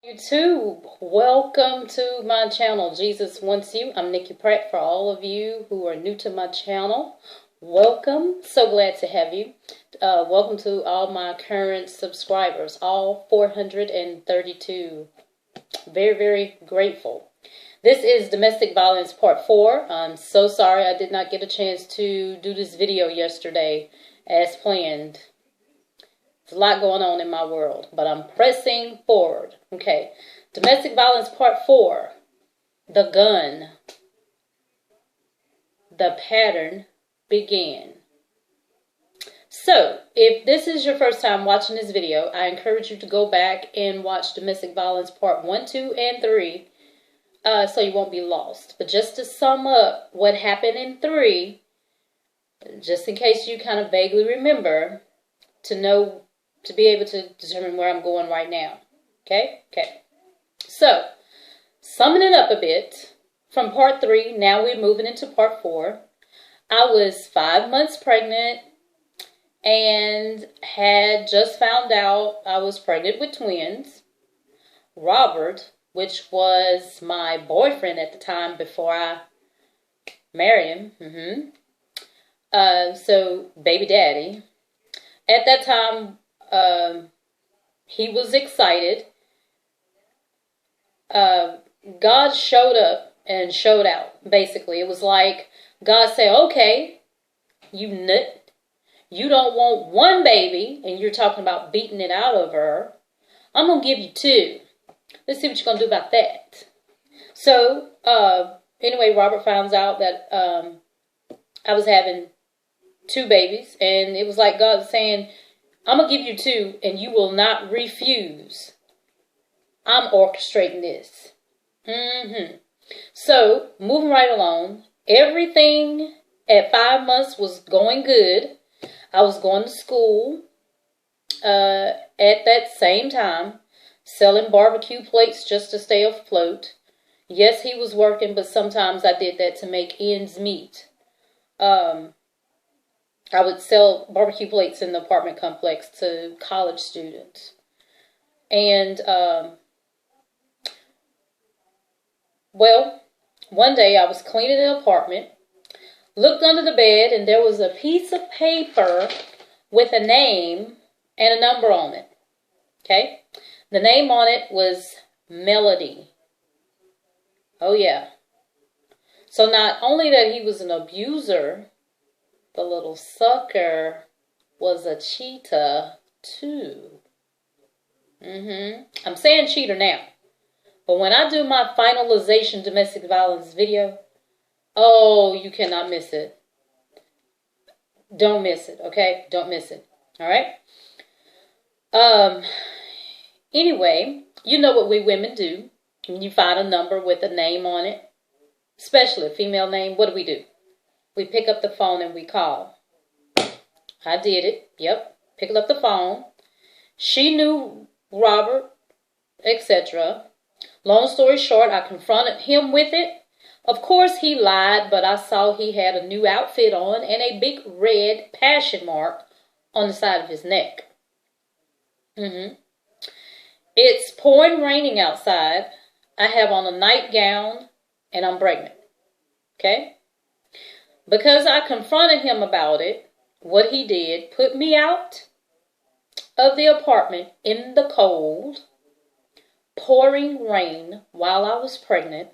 YouTube, welcome to my channel. Jesus Wants You. I'm Nikki Pratt. For all of you who are new to my channel, welcome. So glad to have you. Welcome to all my current subscribers, all 432. Very, very grateful. This is Domestic Violence Part 4. I'm so sorry I did not get a chance to do this video yesterday as planned. There's a lot going on in my world, but I'm pressing forward. Okay, Domestic Violence Part 4. The gun. The pattern began. So, if this is your first time watching this video, I encourage you to go back and watch Domestic Violence Part 1, 2, and 3, so you won't be lost. But just to sum up what happened in 3, just in case you kind of vaguely remember, to be able to determine where I'm going right now. Okay? Okay. So, summing it up a bit, from Part 3, now we're moving into Part 4. I was 5 months pregnant and had just found out I was pregnant with twins. Robert, which was my boyfriend at the time before I married him. So, baby daddy. At that time, he was excited. God showed up and showed out, basically. It was like God said, okay, you nut. You don't want one baby, and you're talking about beating it out of her. I'm going to give you 2. Let's see what you're going to do about that. So, anyway, Robert finds out that I was having 2 babies, and it was like God was saying, I'm going to give you 2, and you will not refuse. I'm orchestrating this. So, moving right along, everything at 5 months was going good. I was going to school at that same time, selling barbecue plates just to stay afloat. Yes, he was working, but sometimes I did that to make ends meet. I would sell barbecue plates in the apartment complex to college students. And, well, one day I was cleaning the apartment, looked under the bed, and there was a piece of paper with a name and a number on it. Okay? The name on it was Melody. Oh, yeah. So not only that he was an abuser, the little sucker was a cheater, too. I'm saying cheater now. But when I do my finalization domestic violence video, oh, you cannot miss it. Don't miss it, okay? Don't miss it. All right? Anyway, you know what we women do. When you find a number with a name on it, especially a female name, what do? We pick up the phone and we call. I did it. Yep. Picked up the phone. She knew Robert, etc. Long story short, I confronted him with it. Of course, he lied, but I saw he had a new outfit on and a big red passion mark on the side of his neck. It's pouring raining outside. I have on a nightgown and I'm pregnant. Okay? Because I confronted him about it, what he did, put me out of the apartment in the cold, pouring rain while I was pregnant,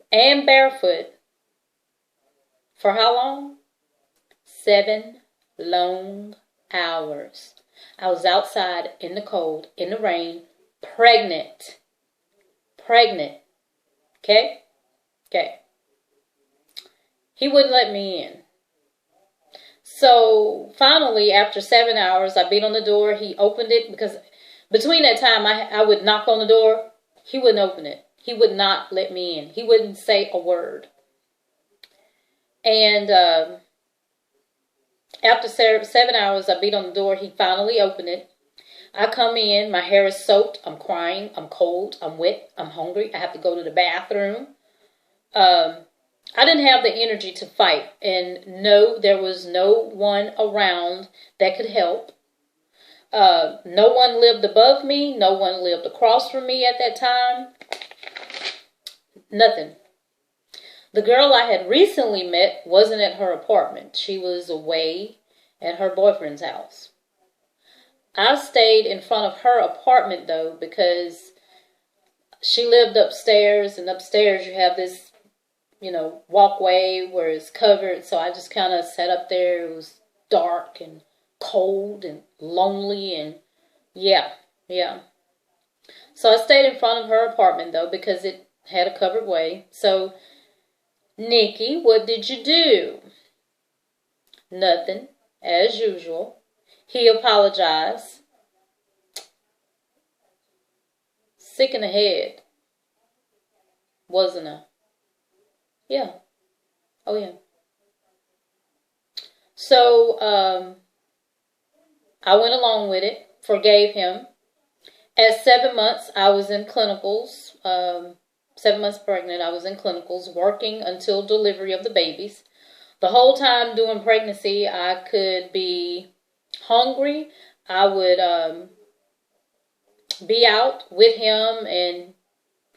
and barefoot. For how long? 7 long hours. I was outside in the cold, in the rain, pregnant. Pregnant. Okay? Okay. He wouldn't let me in. So, finally, after 7 hours, I beat on the door. He opened it because between that time, I would knock on the door. He wouldn't open it. He would not let me in. He wouldn't say a word. And after 7 hours, I beat on the door. He finally opened it. I come in. My hair is soaked. I'm crying. I'm cold. I'm wet. I'm hungry. I have to go to the bathroom. I didn't have the energy to fight. And no, there was no one around that could help. No one lived above me. No one lived across from me at that time. Nothing. The girl I had recently met wasn't at her apartment. She was away at her boyfriend's house. I stayed in front of her apartment, though, because she lived upstairs, and upstairs you have this, walkway where it's covered. So I just kind of sat up there. It was dark and cold and lonely, and yeah. So I stayed in front of her apartment, though, because it had a covered way. So, Nikki, what did you do? Nothing, as usual. He apologized. Sick in the head, wasn't I? Yeah. Oh, yeah. So, I went along with it, forgave him. At 7 months, I was in clinicals. 7 months pregnant, I was in clinicals, working until delivery of the babies. The whole time during pregnancy, I could be hungry. I would be out with him, and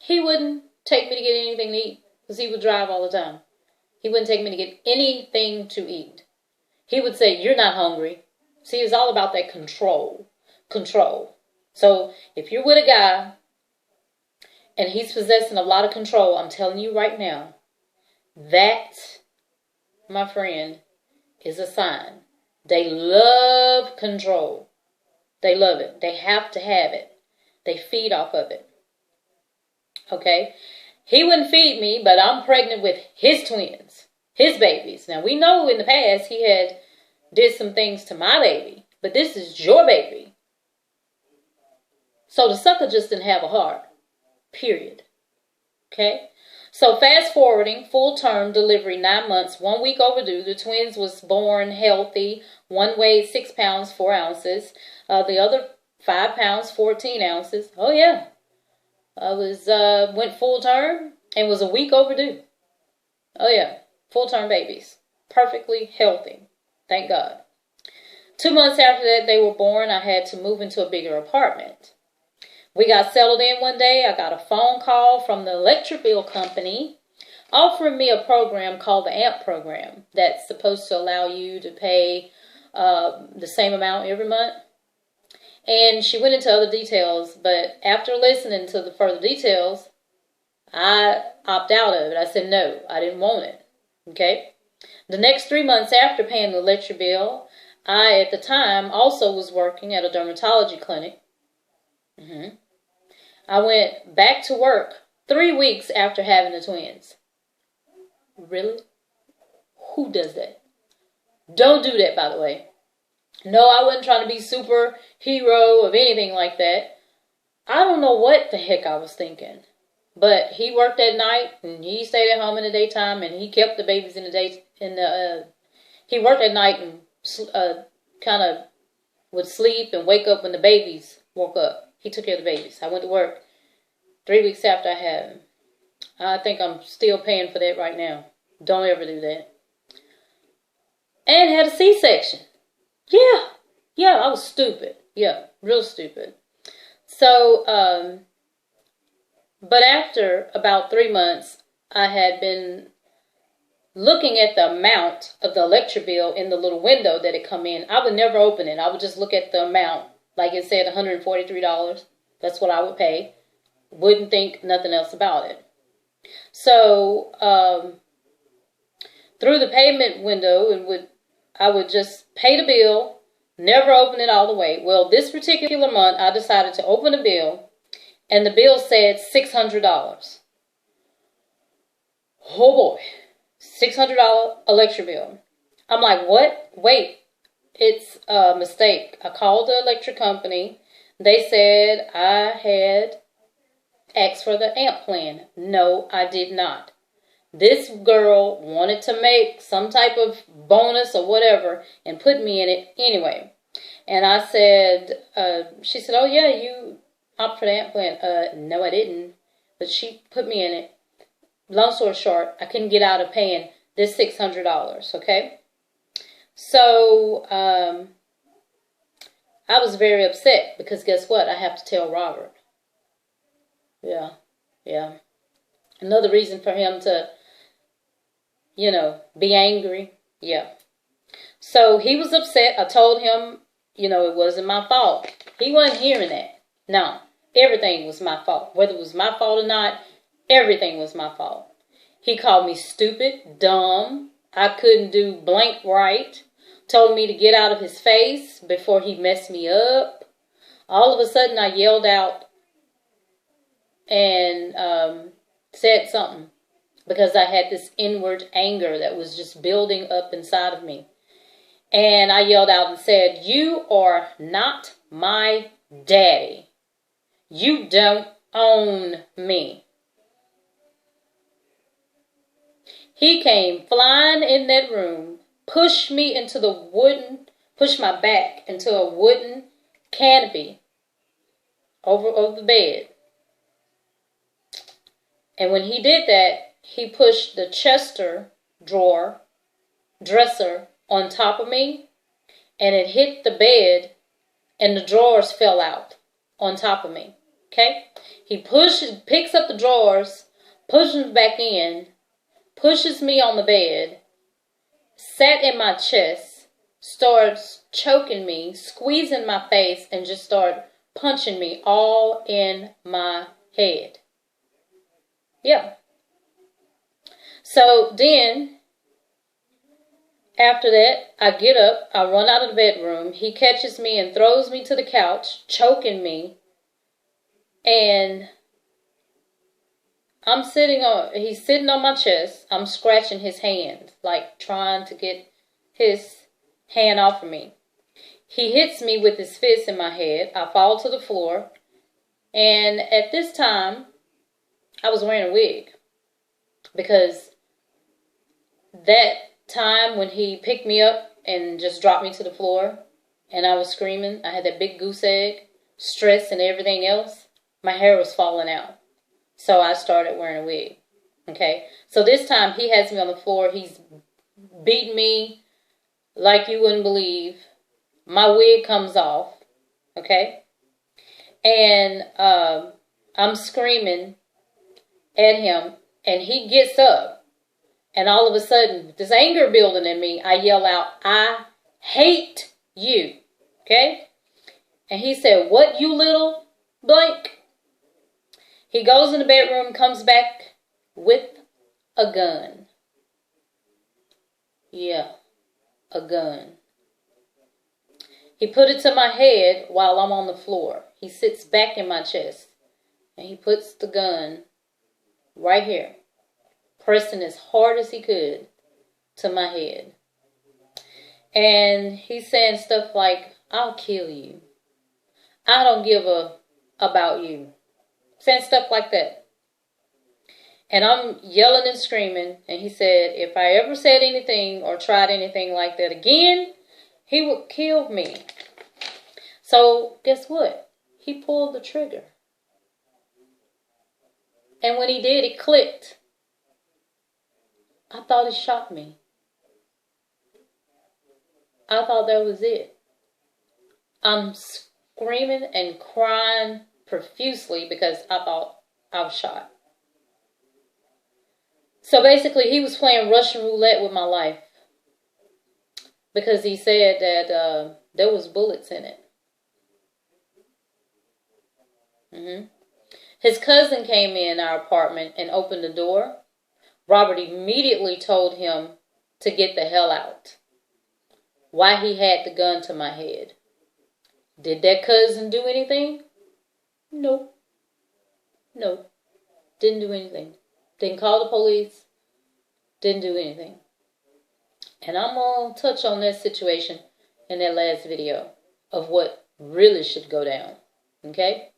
he wouldn't take me to get anything to eat because he would drive all the time. He wouldn't take me to get anything to eat. He would say, "You're not hungry." See, it's all about that control. So if you're with a guy and he's possessing a lot of control, I'm telling you right now, that, my friend, is a sign. They love control. They love it. They have to have it. They feed off of it. Okay? He wouldn't feed me, but I'm pregnant with his twins, his babies. Now, we know in the past he had did some things to my baby, but this is your baby. So the sucker just didn't have a heart. Period. Okay? So fast forwarding, full term delivery, 9 months, 1 week overdue. The twins was born healthy. One weighed 6 pounds, 4 ounces. The other 5 pounds, 14 ounces. Oh yeah. I went full term and was a week overdue. Oh yeah. Full term babies. Perfectly healthy. Thank God. 2 months after that they were born, I had to move into a bigger apartment. We got settled in one day. I got a phone call from the electric bill company offering me a program called the AMP program that's supposed to allow you to pay the same amount every month. And she went into other details, but after listening to the further details, I opted out of it. I said no, I didn't want it. Okay? The next 3 months after paying the electric bill, I, at the time, also was working at a dermatology clinic. I went back to work 3 weeks after having the twins. Really? Who does that? Don't do that, by the way. No, I wasn't trying to be superhero of anything like that. I don't know what the heck I was thinking. But he worked at night, and he stayed at home in the daytime, and he kept the babies in the day. He worked at night and kind of would sleep and wake up when the babies woke up. He took care of the babies. I went to work 3 weeks after I had him. I think I'm still paying for that right now. Don't ever do that. And had a C-section. Yeah, I was stupid. Yeah, real stupid. So, but after about 3 months, I had been looking at the amount of the electric bill in the little window that it come in. I would never open it. I would just look at the amount. Like it said, $143. That's what I would pay. Wouldn't think nothing else about it. So, through the payment window, I would just pay the bill, never open it all the way. Well, this particular month, I decided to open the bill, and the bill said $600. Oh boy, $600 electric bill. I'm like, what? Wait, it's a mistake. I called the electric company. They said I had asked for the AMP plan. No, I did not. This girl wanted to make some type of bonus or whatever and put me in it anyway. And I said, she said, oh yeah, you opt for the AMP plan. No, I didn't. But she put me in it. Long story short, I couldn't get out of paying this $600, okay? So, I was very upset because guess what? I have to tell Robert. Yeah. Yeah. Another reason for him to, be angry. Yeah. So he was upset. I told him, it wasn't my fault. He wasn't hearing that. No. Everything was my fault. Whether it was my fault or not, everything was my fault. He called me stupid, dumb. I couldn't do blank right. Told me to get out of his face before he messed me up. All of a sudden, I yelled out and said something because I had this inward anger that was just building up inside of me. And I yelled out and said, "You are not my daddy. You don't own me." He came flying in that room, pushed my back into a wooden canopy over the bed. And when he did that, he pushed the dresser on top of me, and it hit the bed, and the drawers fell out on top of me. Okay? He picks up the drawers, pushes them back in, pushes me on the bed, sat in my chest, starts choking me, squeezing my face, and just started punching me all in my head. Yeah. So then, after that, I get up, I run out of the bedroom. He catches me and throws me to the couch, choking me. And he's sitting on my chest. I'm scratching his hand, like trying to get his hand off of me. He hits me with his fist in my head. I fall to the floor. And at this time, I was wearing a wig. Because that time when he picked me up and just dropped me to the floor and I was screaming, I had that big goose egg, stress and everything else, my hair was falling out. So I started wearing a wig. Okay. So this time he has me on the floor. He's beating me like you wouldn't believe. My wig comes off. Okay. And I'm screaming at him and he gets up. And all of a sudden, this anger building in me, I yell out, "I hate you." Okay. And he said, "What, you little blank?" He goes in the bedroom, comes back with a gun. Yeah, a gun. He put it to my head while I'm on the floor. He sits back in my chest and he puts the gun right here, pressing as hard as he could to my head. And he's saying stuff like, "I'll kill you. I don't give about you." Saying stuff like that. And I'm yelling and screaming. And he said, if I ever said anything or tried anything like that again, he would kill me. So guess what? He pulled the trigger. And when he did, it clicked. I thought he shot me. I thought that was it. I'm screaming and crying profusely because I thought I was shot. So basically, he was playing Russian roulette with my life because he said that there was bullets in it. His cousin came in our apartment and opened the door. Robert immediately told him to get the hell out. Why he had the gun to my head. Did that cousin do anything? Nope. No. Didn't do anything. Didn't call the police. Didn't do anything. And I'm going to touch on that situation in that last video of what really should go down. Okay?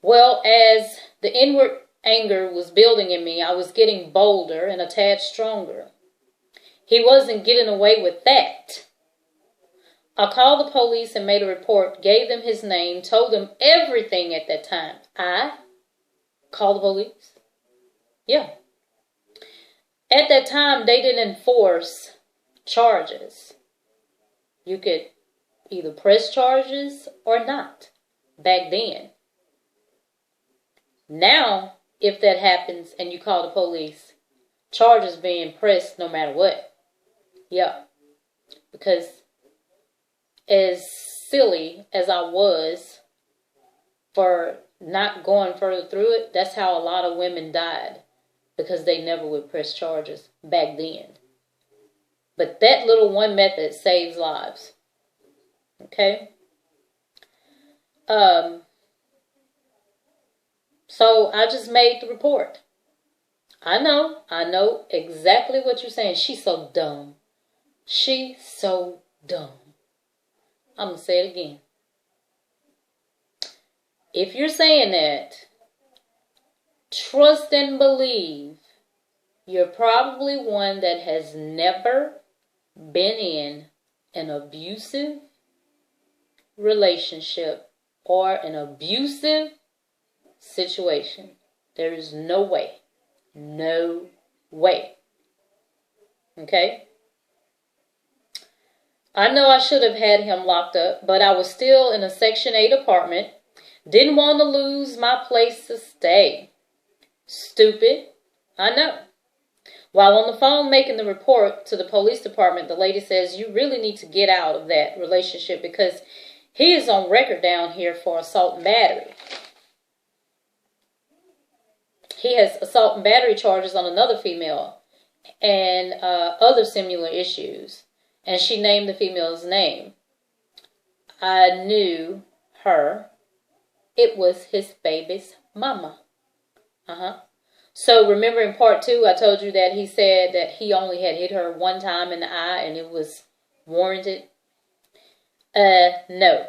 Well, as the inward anger was building in me, I was getting bolder and a tad stronger. He wasn't getting away with that. I called the police and made a report, gave them his name, told them everything at that time. I called the police. Yeah. At that time, they didn't enforce charges. You could either press charges or not back then. Now, if that happens and you call the police, charges being pressed no matter what. Yeah. Because as silly as I was for not going further through it, that's how a lot of women died. Because they never would press charges back then. But that little one method saves lives. Okay? So I just made the report. I know exactly what you're saying. She's so dumb. She's so dumb. I'm going to say it again. If you're saying that, trust and believe you're probably one that has never been in an abusive relationship or an abusive situation. There is no way. No way. Okay? I know I should have had him locked up, but I was still in a Section 8 apartment. Didn't want to lose my place to stay. Stupid. I know. While on the phone making the report to the police department, the lady says, you really need to get out of that relationship because he is on record down here for assault and battery. He has assault and battery charges on another female and other similar issues. And she named the female's name. I knew her. It was his baby's mama. So remember in part 2, I told you that he said that he only had hit her one time in the eye and it was warranted. No.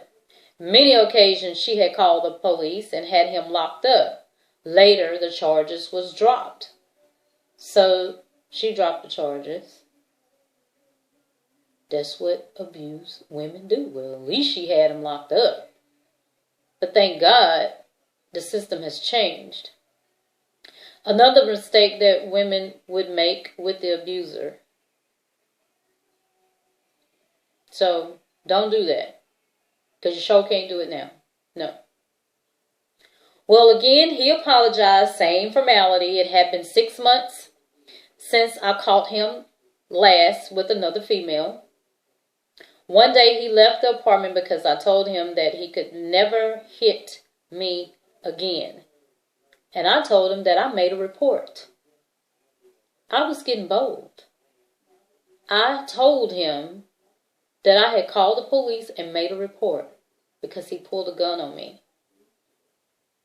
Many occasions she had called the police and had him locked up. Later, the charges was dropped. So she dropped the charges. That's what abused women do. Well, at least she had him locked up. But thank God, the system has changed. Another mistake that women would make with the abuser. So, don't do that. Because you sure can't do it now. No. Well, again, he apologized. Same formality. It had been 6 months since I caught him last with another female. One day he left the apartment because I told him that he could never hit me again. And I told him that I made a report. I was getting bold. I told him that I had called the police and made a report because he pulled a gun on me.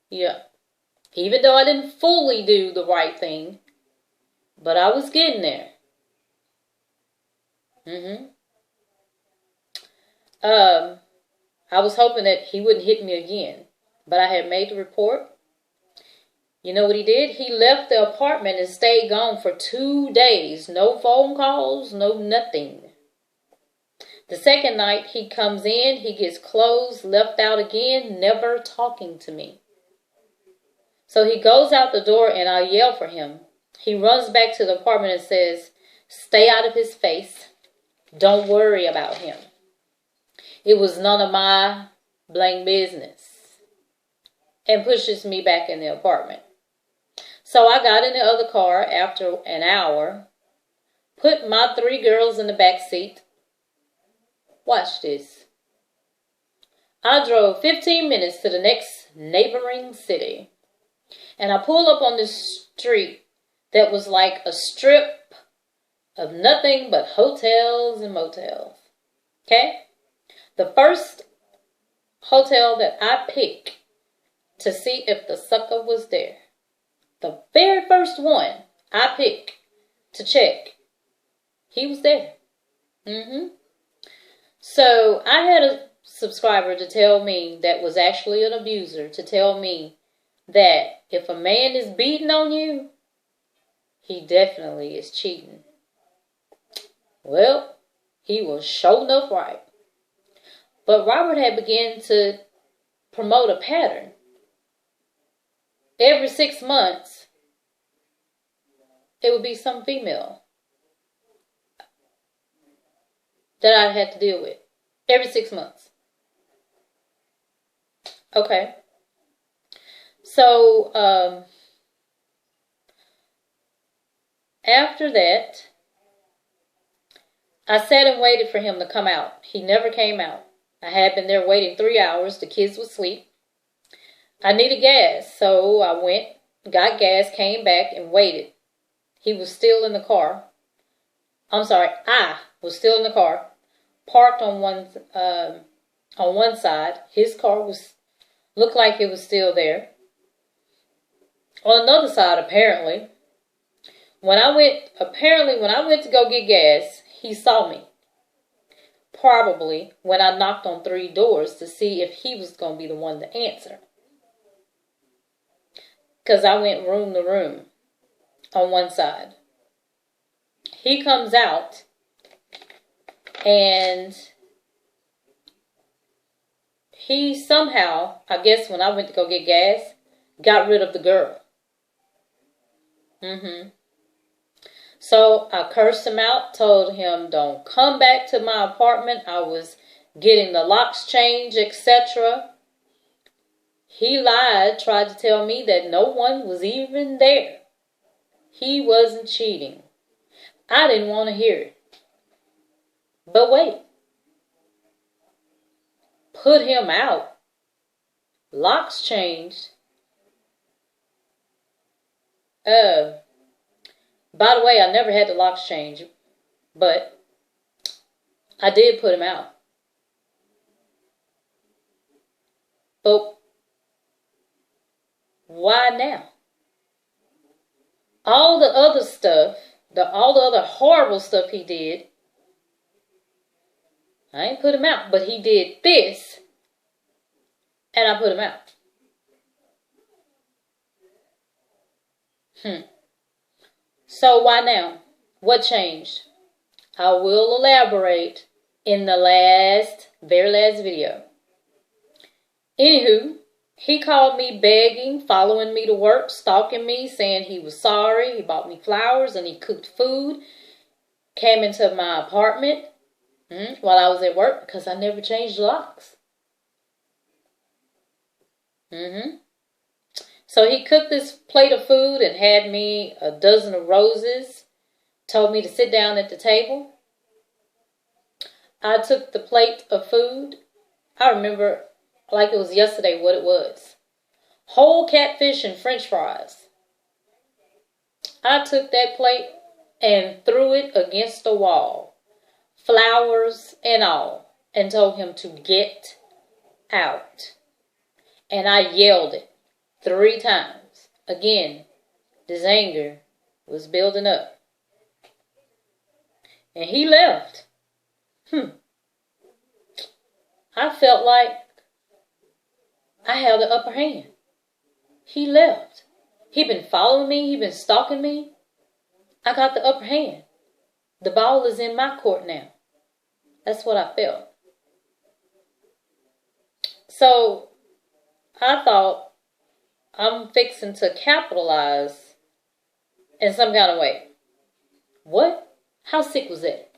Yeah. Even though I didn't fully do the right thing, but I was getting there. I was hoping that he wouldn't hit me again, but I had made the report. You know what he did? He left the apartment and stayed gone for 2 days. No phone calls, no nothing. The second night he comes in, he gets clothes left out again, never talking to me. So he goes out the door and I yell for him. He runs back to the apartment and says, stay out of his face. Don't worry about him. It was none of my blank business. And pushes me back in the apartment. So I got in the other car after an hour, put my 3 girls in the back seat. Watch this. I drove 15 minutes to the next neighboring city. And I pulled up on this street that was like a strip of nothing but hotels and motels. Okay? The first hotel that I picked to see if the sucker was there. The very first one I picked to check. He was there. So I had a subscriber to tell me that was actually an abuser to tell me that if a man is beating on you, he definitely is cheating. Well, he was sure enough right. But Robert had begun to promote a pattern. Every 6 months, it would be some female that I had to deal with. Every 6 months. Okay. So, after that, I sat and waited for him to come out. He never came out. I had been there waiting 3 hours. The kids would sleep. I needed gas, so I went, got gas, came back, and waited. He was still in the car. I'm sorry, I was still in the car, parked on one side. His car looked like it was still there. On another side, apparently, when I went to go get gas, he saw me. Probably when I knocked on 3 doors to see if he was going to be the one to answer. Because I went room to room on one side. He comes out and he somehow, I guess when I went to go get gas, got rid of the girl. So I cursed him out, told him don't come back to my apartment. I was getting the locks changed, etc. He lied, tried to tell me that no one was even there. He wasn't cheating. I didn't want to hear it. But wait. Put him out. Locks changed. By the way, I never had the locks changed, but I did put him out. But why now? All the other stuff, all the other horrible stuff he did, I ain't put him out, but he did this, and I put him out. So why now? What changed? I will elaborate in the very last video. Anywho, he called me begging, following me to work, stalking me, saying he was sorry. He bought me flowers and he cooked food. Came into my apartment while I was at work because I never changed the locks. So he cooked this plate of food and had me a dozen of roses. Told me to sit down at the table. I took the plate of food. I remember like it was yesterday what it was. Whole catfish and french fries. I took that plate and threw it against the wall. Flowers and all. And told him to get out. And I yelled it 3 times. Again, this anger was building up. And he left. I felt like I held the upper hand. He left. He'd been following me. He'd been stalking me. I got the upper hand. The ball is in my court now. That's what I felt. So I thought, I'm fixing to capitalize in some kind of way. What? How sick was that?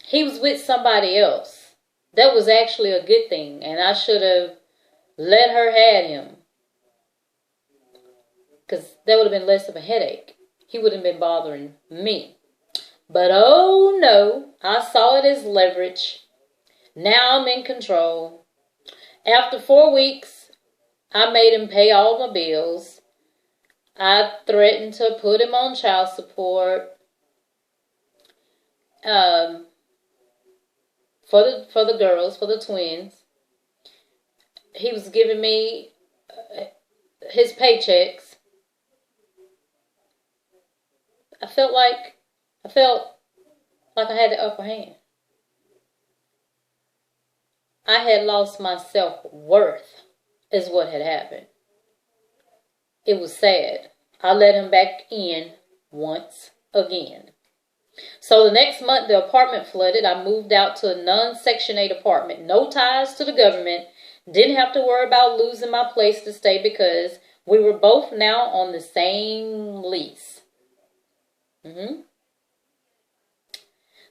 He was with somebody else. That was actually a good thing. And I should have let her have him. Because that would have been less of a headache. He wouldn't have been bothering me. But oh no, I saw it as leverage. Now I'm in control. After 4 weeks, I made him pay all my bills. I threatened to put him on child support. For the girls, for the twins. He was giving me his paychecks. I felt like I had the upper hand. I had lost my self-worth is what had happened. It was sad. I let him back in once again. So the next month, the apartment flooded. I moved out to a non-Section 8 apartment. No ties to the government. Didn't have to worry about losing my place to stay because we were both now on the same lease.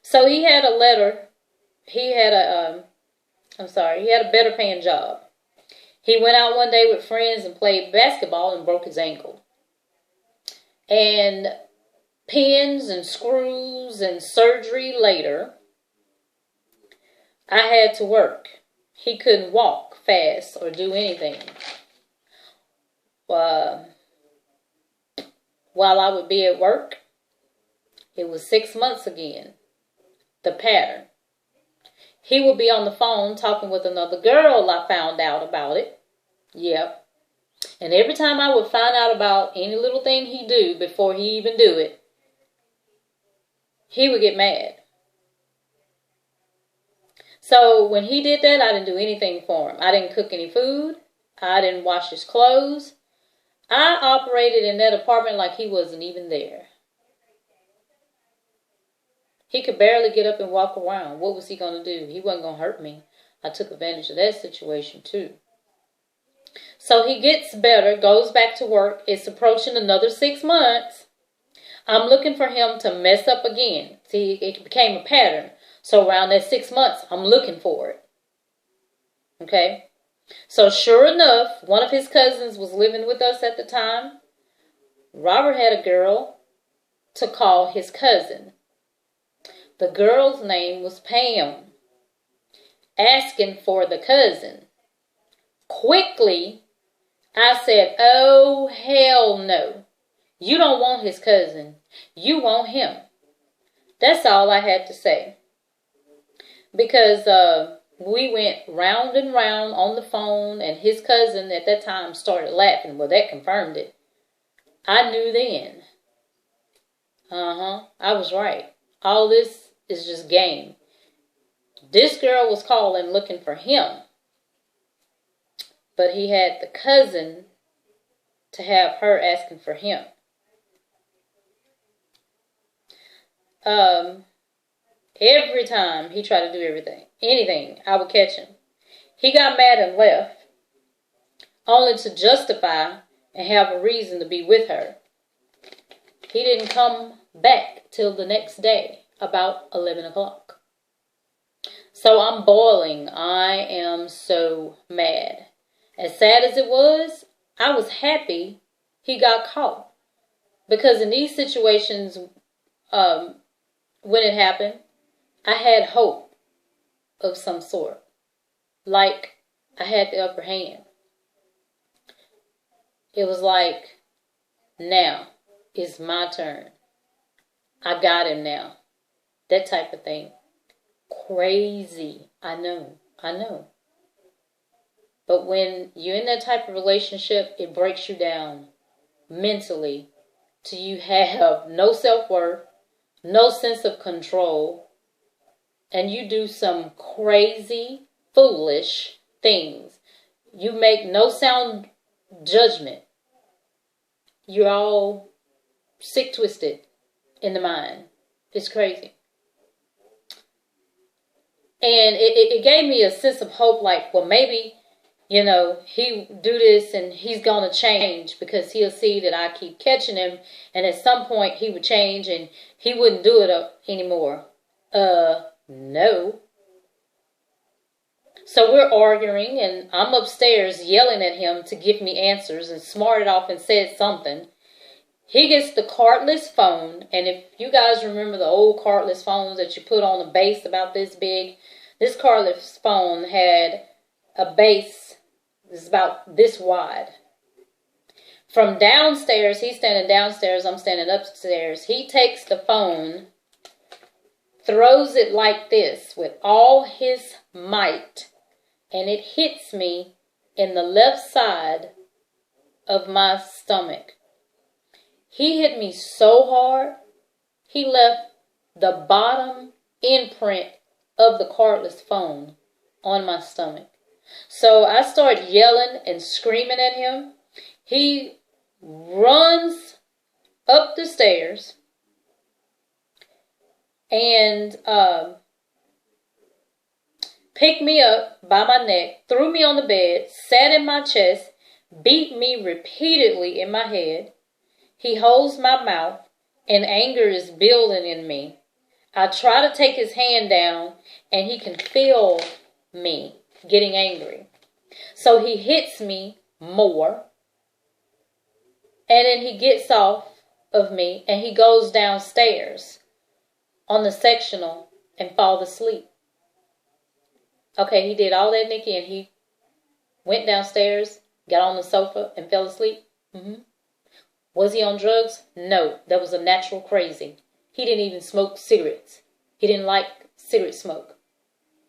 So he had a letter. He had a, he had a better paying job. He went out one day with friends and played basketball and broke his ankle. And pins and screws and surgery later, I had to work. He couldn't walk fast or do anything. While I would be at work, it was 6 months again. The pattern. He would be on the phone talking with another girl. I found out about it. Yep. And every time I would find out about any little thing he do before he even do it, he would get mad. So when he did that, I didn't do anything for him. I didn't cook any food. I didn't wash his clothes. I operated in that apartment like he wasn't even there. He could barely get up and walk around. What was he going to do? He wasn't going to hurt me. I took advantage of that situation too. So he gets better, goes back to work. It's approaching another 6 months. I'm looking for him to mess up again. See, it became a pattern. So around that 6 months, I'm looking for it. Okay? So sure enough, one of his cousins was living with us at the time. Robert had a girl to call his cousin. The girl's name was Pam. Asking for the cousin. Quickly, I said, oh, hell no. You don't want his cousin. You want him. That's all I had to say. Because we went round and round on the phone, and his cousin at that time started laughing. Well, that confirmed it. I knew then. I was right. All this is just game. This girl was calling looking for him. But he had the cousin to have her asking for him. Every time he tried to do anything, I would catch him. He got mad and left, only to justify and have a reason to be with her. He didn't come back till the next day, about 11 o'clock. So I'm boiling. I am so mad. As sad as it was, I was happy he got caught. Because in these situations, when it happened, I had hope of some sort. Like I had the upper hand. It was like, now it's my turn. I got him now. That type of thing. Crazy. I know. But when you're in that type of relationship, it breaks you down mentally till you have no self-worth, no sense of control, and you do some crazy, foolish things. You make no sound judgment. You're all sick, twisted in the mind. It's crazy. And it gave me a sense of hope, like, well, maybe, you know, he do this and he's going to change because he'll see that I keep catching him. And at some point he would change and he wouldn't do it anymore. No. So we're arguing and I'm upstairs yelling at him to give me answers and smarted off and said something. He gets the cordless phone. And if you guys remember the old cordless phones that you put on a base about this big, this cordless phone had a base that's about this wide. From downstairs, he's standing downstairs, I'm standing upstairs. He takes the phone, throws it like this with all his might, and it hits me in the left side of my stomach. He hit me so hard, he left the bottom imprint of the cordless phone on my stomach. So I start yelling and screaming at him. He runs up the stairs and picked me up by my neck, threw me on the bed, sat in my chest, beat me repeatedly in my head. He holds my mouth and anger is building in me. I try to take his hand down, and he can feel me getting angry. So he hits me more. And then he gets off of me, and he goes downstairs on the sectional and falls asleep. Okay, he did all that, Nikki, and he went downstairs, got on the sofa, and fell asleep. Was he on drugs? No, that was a natural crazy. He didn't even smoke cigarettes. He didn't like cigarette smoke.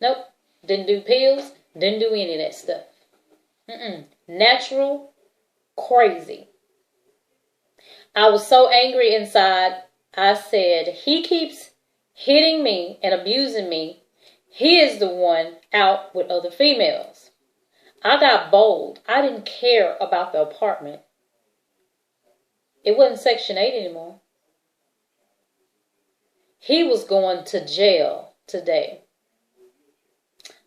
Nope, didn't do pills, didn't do any of that stuff. Natural crazy. I was so angry inside, I said, he keeps hitting me and abusing me. He is the one out with other females. I got bold. I didn't care about the apartment. It wasn't Section 8 anymore. He was going to jail today.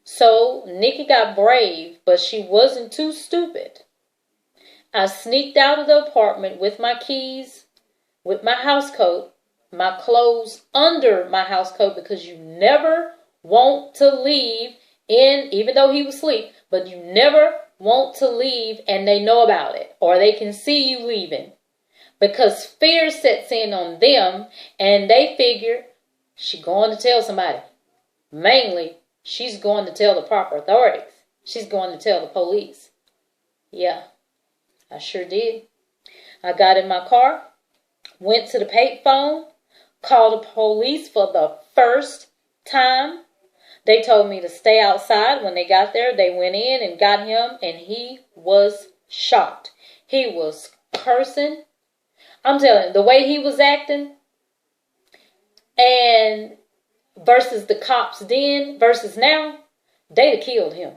So Nikki got brave, but she wasn't too stupid. I sneaked out of the apartment with my keys, with my house coat, my clothes under my house coat, because you never want to leave even though he was asleep, but you never want to leave and they know about it, or they can see you leaving, because fear sets in on them and they figure she's going to tell somebody. Mainly, she's going to tell the proper authorities. She's going to tell the police. Yeah, I sure did. I got in my car, went to the payphone, called the police for the first time. They told me to stay outside. When they got there, they went in and got him, and he was shocked. He was cursing. I'm telling you, the way he was acting, and versus the cops then, versus now, they'd have killed him.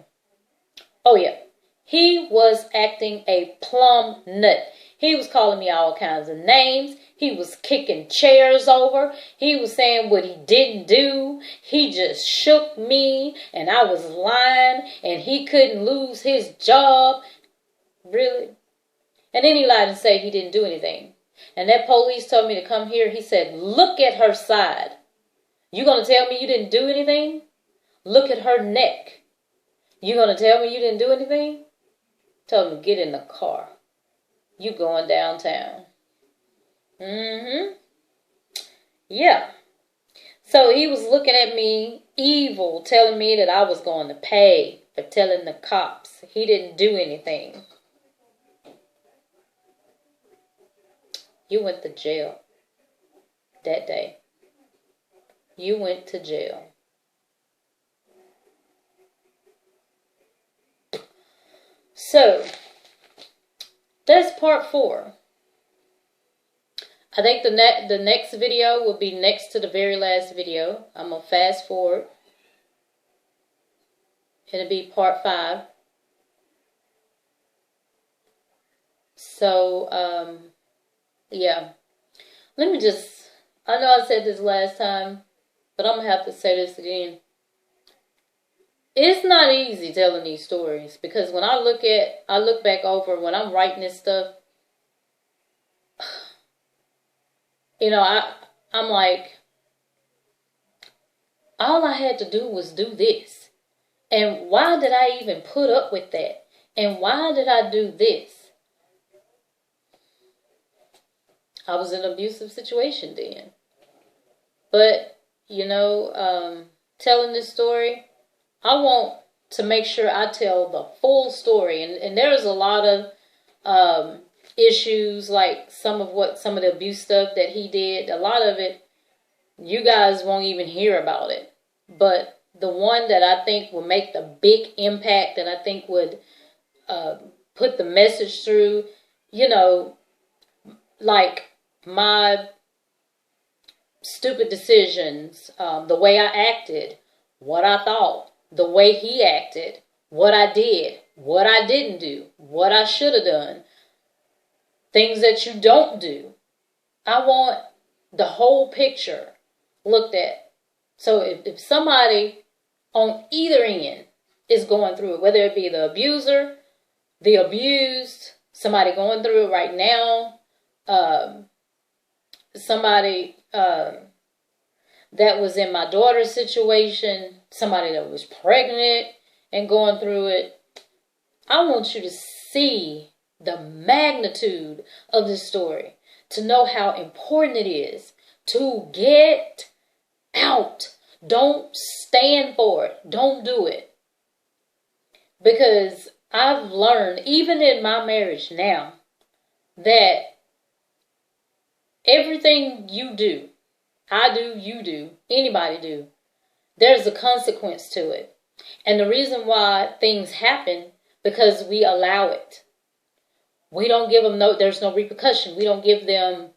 Oh, yeah. He was acting a plumb nut. He was calling me all kinds of names. He was kicking chairs over. He was saying what he didn't do. He just shook me, and I was lying, and he couldn't lose his job. Really? And then he lied and said he didn't do anything. And that police told me to come here. He said, look at her side. You going to tell me you didn't do anything? Look at her neck. You going to tell me you didn't do anything? Told him to get in the car. You going downtown. Yeah. So he was looking at me evil, telling me that I was going to pay for telling the cops he didn't do anything. You went to jail that day. You went to jail. So, that's part 4. I think the next video will be next to the very last video. I'm going to fast forward. It'll be part 5. So, yeah. Let me just, I know I said this last time, but I'm going to have to say this again. It's not easy telling these stories, because when I look back over when I'm writing this stuff, you know, I'm like, all I had to do was do this. And why did I even put up with that? And why did I do this? I was in an abusive situation then. But, you know, telling this story, I want to make sure I tell the full story. And there's a lot of issues, like some of the abuse stuff that he did. A lot of it, you guys won't even hear about it. But the one that I think will make the big impact, that I think would put the message through, you know, like my stupid decisions, the way I acted, what I thought, the way he acted, what I did, what I didn't do, what I should have done, things that you don't do. I want the whole picture looked at. So if somebody on either end is going through it, whether it be the abuser, the abused, somebody going through it right now, somebody that was in my daughter's situation, somebody that was pregnant and going through it. I want you to see the magnitude of this story, to know how important it is to get out. Don't stand for it. Don't do it. Because I've learned, even in my marriage now, that everything you do, I do, you do, anybody do, there's a consequence to it. And the reason why things happen, because we allow it. We don't give them there's no repercussion. We don't give them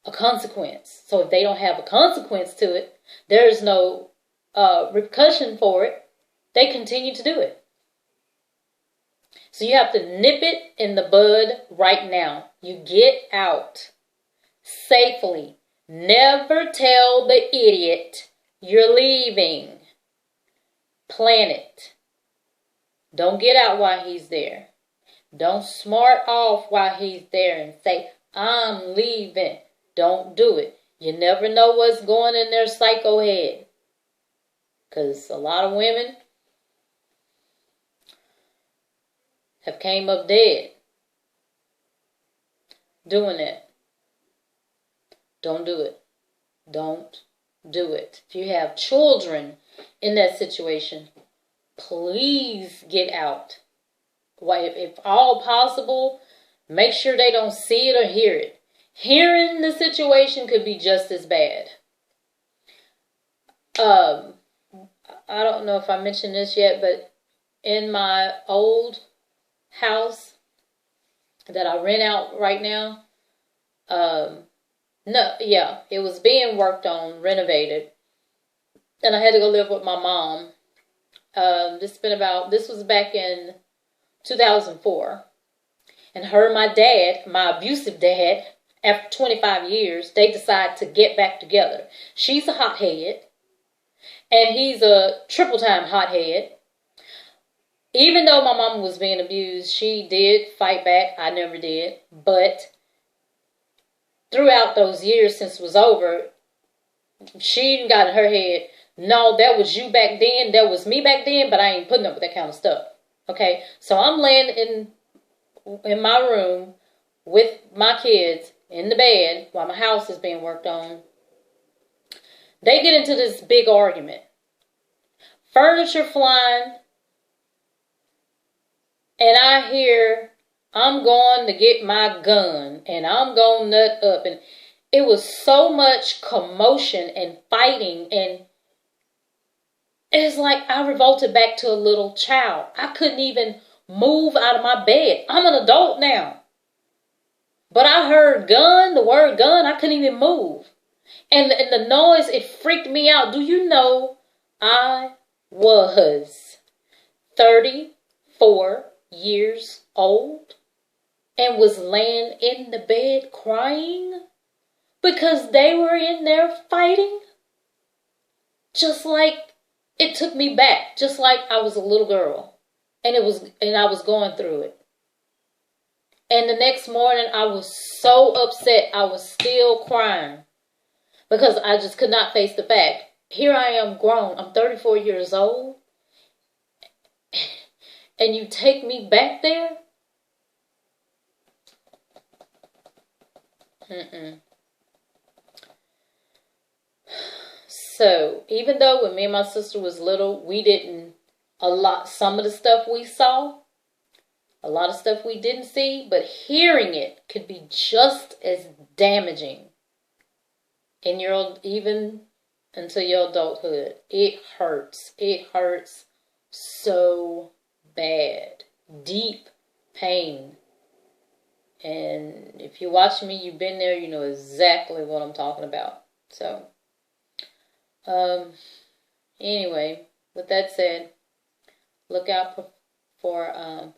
a consequence. So if they don't have a consequence to it, there's no repercussion for it. They continue to do it. So you have to nip it in the bud right now. You get out safely. Never tell the idiot you're leaving. Plan it. Don't get out while he's there. Don't smart off while he's there and say, I'm leaving. Don't do it. You never know what's going in their psycho head. Because a lot of women have came up dead doing it. Don't do it. Don't do it. If you have children in that situation, please get out. If all possible, make sure they don't see it or hear it. Hearing the situation could be just as bad. I don't know if I mentioned this yet, but in my old house that I rent out right now, it was being worked on, renovated, and I had to go live with my mom. This was back in 2004, and her and my dad, my abusive dad, after 25 years, they decide to get back together. She's a hothead, and he's a triple-time hothead. Even though my mama was being abused, she did fight back. I never did. But throughout those years since it was over, she got in her head, no, that was you back then, that was me back then, but I ain't putting up with that kind of stuff. Okay? So I'm laying in my room with my kids in the bed while my house is being worked on. They get into this big argument. Furniture flying. And I hear, I'm going to get my gun and I'm going to nut up. And it was so much commotion and fighting. And it's like I revolted back to a little child. I couldn't even move out of my bed. I'm an adult now. But I heard gun, the word gun, I couldn't even move. And the noise, it freaked me out. Do you know I was 34 years old and was laying in the bed crying because they were in there fighting? Just like it took me back, just like I was a little girl and I was going through it. And the next morning I was so upset. I was still crying because I just could not face the fact. Here I am grown. I'm 34 years old. And you take me back there? So, even though when me and my sister was little, we didn't, some of the stuff we saw, a lot of stuff we didn't see, but hearing it could be just as damaging in even until your adulthood. It hurts. It hurts so bad. Deep pain. And if you watch me, you've been there, you know exactly what I'm talking about. So, anyway, with that said, look out for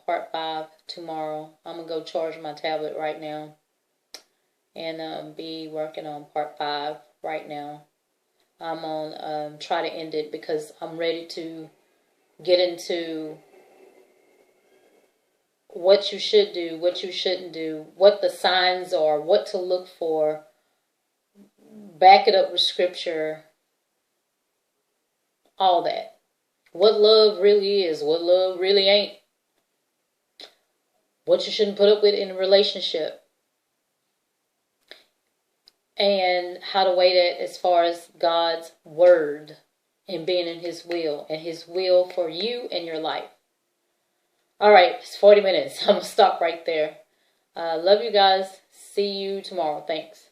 part 5 tomorrow. I'm going to go charge my tablet right now and be working on part 5 right now. I'm on try to end it because I'm ready to get into what you should do, what you shouldn't do, what the signs are, what to look for back it up with scripture, all that. What love really is, what love really ain't. What you shouldn't put up with in a relationship. And how to weigh that as far as God's word and being in his will. And his will for you and your life. Alright, it's 40 minutes. I'm going to stop right there. Love you guys. See you tomorrow. Thanks.